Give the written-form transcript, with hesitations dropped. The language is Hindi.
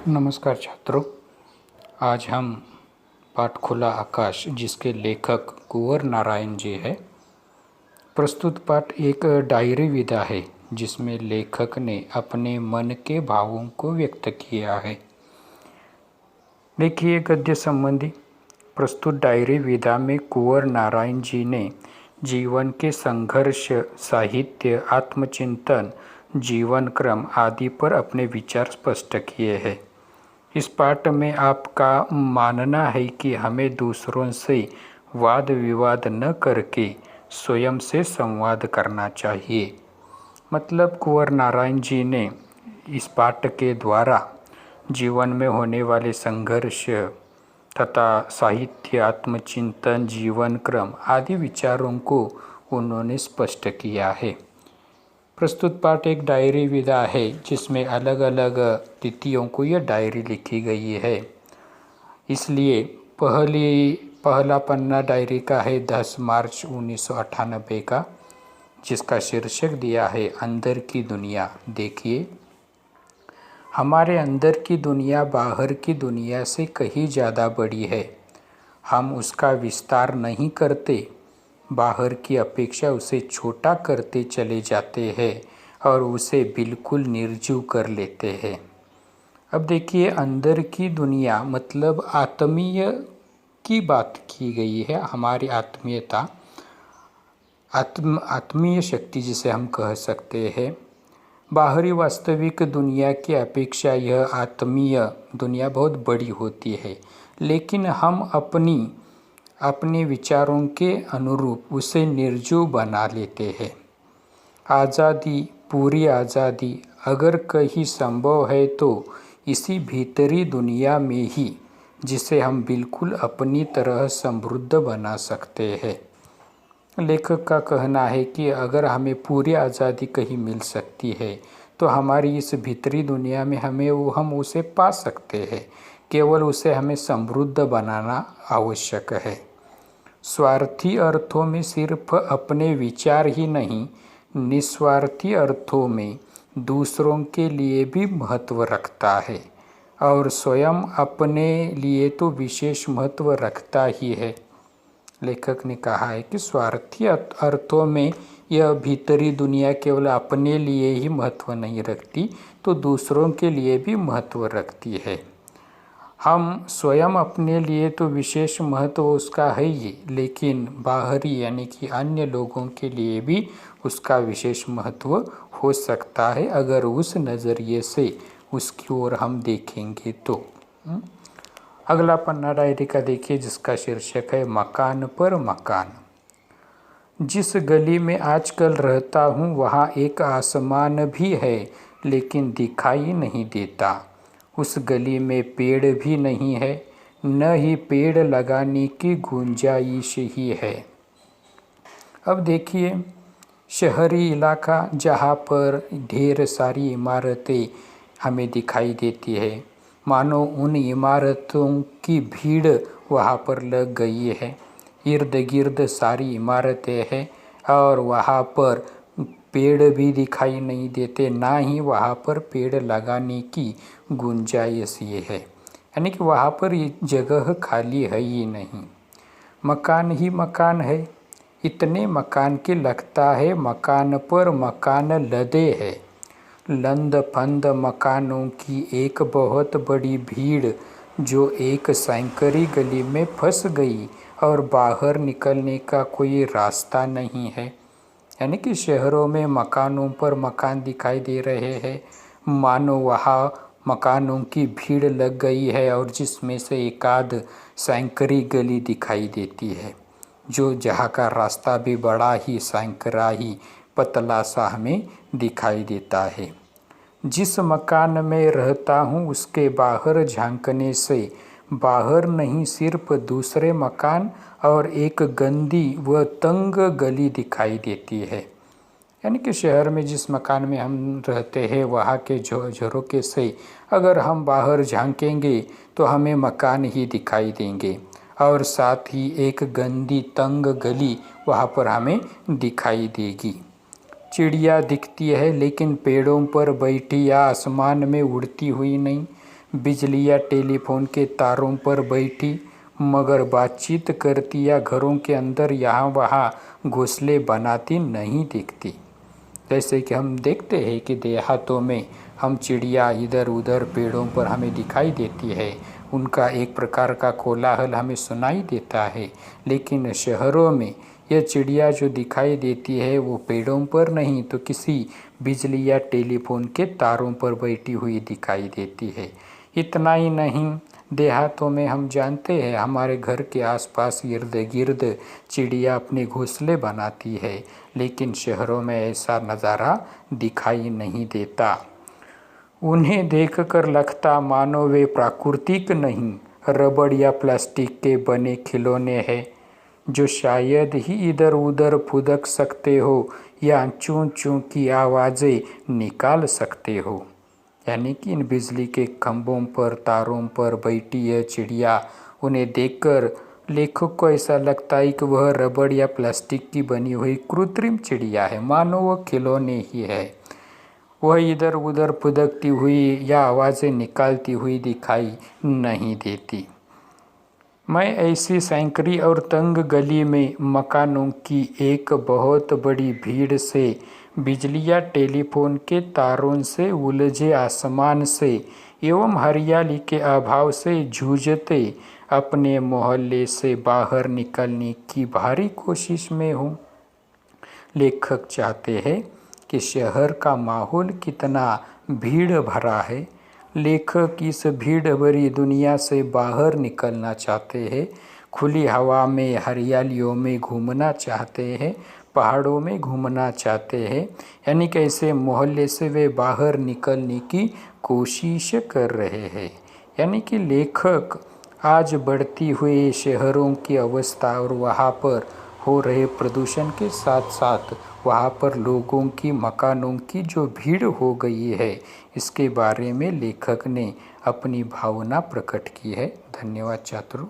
नमस्कार छात्रों। आज हम पाठ खुला आकाश जिसके लेखक कुंवर नारायण जी है। प्रस्तुत पाठ एक डायरी विधा है जिसमें लेखक ने अपने मन के भावों को व्यक्त किया है। देखिए गद्य संबंधी प्रस्तुत डायरी विधा में कुंवर नारायण जी ने जीवन के संघर्ष, साहित्य, आत्मचिंतन, जीवन क्रम आदि पर अपने विचार स्पष्ट किए हैं। इस पाठ में आपका मानना है कि हमें दूसरों से वाद विवाद न करके स्वयं से संवाद करना चाहिए। मतलब कुंवर नारायण जी ने इस पाठ के द्वारा जीवन में होने वाले संघर्ष तथा साहित्य, आत्मचिंतन, जीवन क्रम आदि विचारों को उन्होंने स्पष्ट किया है। प्रस्तुत पाठ एक डायरी विधा है जिसमें अलग अलग तिथियों को यह डायरी लिखी गई है। इसलिए पहला पन्ना डायरी का है 10 मार्च 1998 का, जिसका शीर्षक दिया है अंदर की दुनिया। देखिए, हमारे अंदर की दुनिया बाहर की दुनिया से कहीं ज़्यादा बड़ी है। हम उसका विस्तार नहीं करते, बाहर की अपेक्षा उसे छोटा करते चले जाते हैं और उसे बिल्कुल निर्जीव कर लेते हैं। अब देखिए, अंदर की दुनिया मतलब आत्मीय की बात की गई है। हमारी आत्मीयता, आत्मीय शक्ति जिसे हम कह सकते हैं। बाहरी वास्तविक दुनिया की अपेक्षा यह आत्मीय दुनिया बहुत बड़ी होती है, लेकिन हम अपने विचारों के अनुरूप उसे निर्जीव बना लेते हैं। आज़ादी, पूरी आज़ादी अगर कहीं संभव है तो इसी भीतरी दुनिया में ही, जिसे हम बिल्कुल अपनी तरह समृद्ध बना सकते हैं। लेखक का कहना है कि अगर हमें पूरी आज़ादी कहीं मिल सकती है तो हमारी इस भीतरी दुनिया में हम उसे पा सकते हैं। केवल उसे हमें समृद्ध बनाना आवश्यक है। स्वार्थी अर्थों में सिर्फ अपने विचार ही नहीं, निस्वार्थी अर्थों में दूसरों के लिए भी महत्व रखता है और स्वयं अपने लिए तो विशेष महत्व रखता ही है। लेखक ने कहा है कि स्वार्थी अर्थों में यह भीतरी दुनिया केवल अपने लिए ही महत्व नहीं रखती, तो दूसरों के लिए भी महत्व रखती है। हम स्वयं अपने लिए तो विशेष महत्व उसका है ही, लेकिन बाहरी यानी कि अन्य लोगों के लिए भी उसका विशेष महत्व हो सकता है अगर उस नज़रिए से उसकी ओर हम देखेंगे तो। अगला पन्ना डायरी का देखिए, जिसका शीर्षक है मकान पर मकान। जिस गली में आजकल रहता हूँ वहाँ एक आसमान भी है, लेकिन दिखाई नहीं देता। उस गली में पेड़ भी नहीं है, न ही पेड़ लगाने की गुंजाइश ही है। अब देखिए, शहरी इलाका जहाँ पर ढेर सारी इमारतें हमें दिखाई देती है, मानो उन इमारतों की भीड़ वहाँ पर लग गई है। इर्द गिर्द सारी इमारतें हैं और वहाँ पर पेड़ भी दिखाई नहीं देते, ना ही वहाँ पर पेड़ लगाने की गुंजाइश ये है, यानी कि वहाँ पर ये जगह खाली है ही नहीं। मकान ही मकान है, इतने मकान के लगता है मकान पर मकान लदे है। लंद फंद मकानों की एक बहुत बड़ी भीड़ जो एक सांकरी गली में फंस गई और बाहर निकलने का कोई रास्ता नहीं है। यानी कि शहरों में मकानों पर मकान दिखाई दे रहे हैं, मानो वहाँ मकानों की भीड़ लग गई है और जिसमें से एक आध सांकरी गली दिखाई देती है, जो जहाँ का रास्ता भी बड़ा ही सांकरा ही पतला सा हमें दिखाई देता है। जिस मकान में रहता हूँ उसके बाहर झांकने से बाहर नहीं, सिर्फ दूसरे मकान और एक गंदी व तंग गली दिखाई देती है। यानी कि शहर में जिस मकान में हम रहते हैं वहाँ के झरोके से अगर हम बाहर झांकेंगे तो हमें मकान ही दिखाई देंगे और साथ ही एक गंदी तंग गली वहाँ पर हमें दिखाई देगी। चिड़िया दिखती है लेकिन पेड़ों पर बैठी या आसमान में उड़ती हुई नहीं। बिजलियाँ टेलीफोन के तारों पर बैठी मगर बातचीत करती या घरों के अंदर यहाँ वहाँ घोंसले बनाती नहीं दिखती। जैसे कि हम देखते हैं कि देहातों में हम चिड़िया इधर उधर पेड़ों पर हमें दिखाई देती है, उनका एक प्रकार का कोलाहल हमें सुनाई देता है। लेकिन शहरों में यह चिड़िया जो दिखाई देती है वो पेड़ों पर नहीं तो किसी बिजली या टेलीफोन के तारों पर बैठी हुई दिखाई देती है। इतना ही नहीं, देहातों में हम जानते हैं हमारे घर के आसपास इर्द गिर्द चिड़िया अपने घोंसले बनाती है, लेकिन शहरों में ऐसा नज़ारा दिखाई नहीं देता। उन्हें देखकर लगता मानो वे प्राकृतिक नहीं, रबड़ या प्लास्टिक के बने खिलौने हैं जो शायद ही इधर उधर फुदक सकते हो या चूं चूं की आवाज़ें निकाल सकते हो। यानी कि इन बिजली के खंभों पर तारों पर बैठी है चिड़िया, उन्हें देखकर लेखक को ऐसा लगता है कि वह रबड़ या प्लास्टिक की बनी हुई कृत्रिम चिड़िया है, मानो वह खिलौने ही है। वह इधर उधर फुदकती हुई या आवाज़ें निकालती हुई दिखाई नहीं देती। मैं ऐसी सैकड़ी और तंग गली में मकानों की एक बहुत बड़ी भीड़ से, बिजलियाँ टेलीफोन के तारों से, उलझे आसमान से एवं हरियाली के अभाव से जूझते अपने मोहल्ले से बाहर निकलने की भारी कोशिश में हूँ। लेखक चाहते हैं कि शहर का माहौल कितना भीड़ भरा है। लेखक इस भीड़ भरी दुनिया से बाहर निकलना चाहते हैं, खुली हवा में हरियालियों में घूमना चाहते हैं, पहाड़ों में घूमना चाहते हैं। यानी कि ऐसे मोहल्ले से वे बाहर निकलने की कोशिश कर रहे हैं। यानी कि लेखक आज बढ़ती हुई शहरों की अवस्था और वहाँ पर हो रहे प्रदूषण के साथ साथ वहाँ पर लोगों की, मकानों की जो भीड़ हो गई है, इसके बारे में लेखक ने अपनी भावना प्रकट की है। धन्यवाद छात्रों।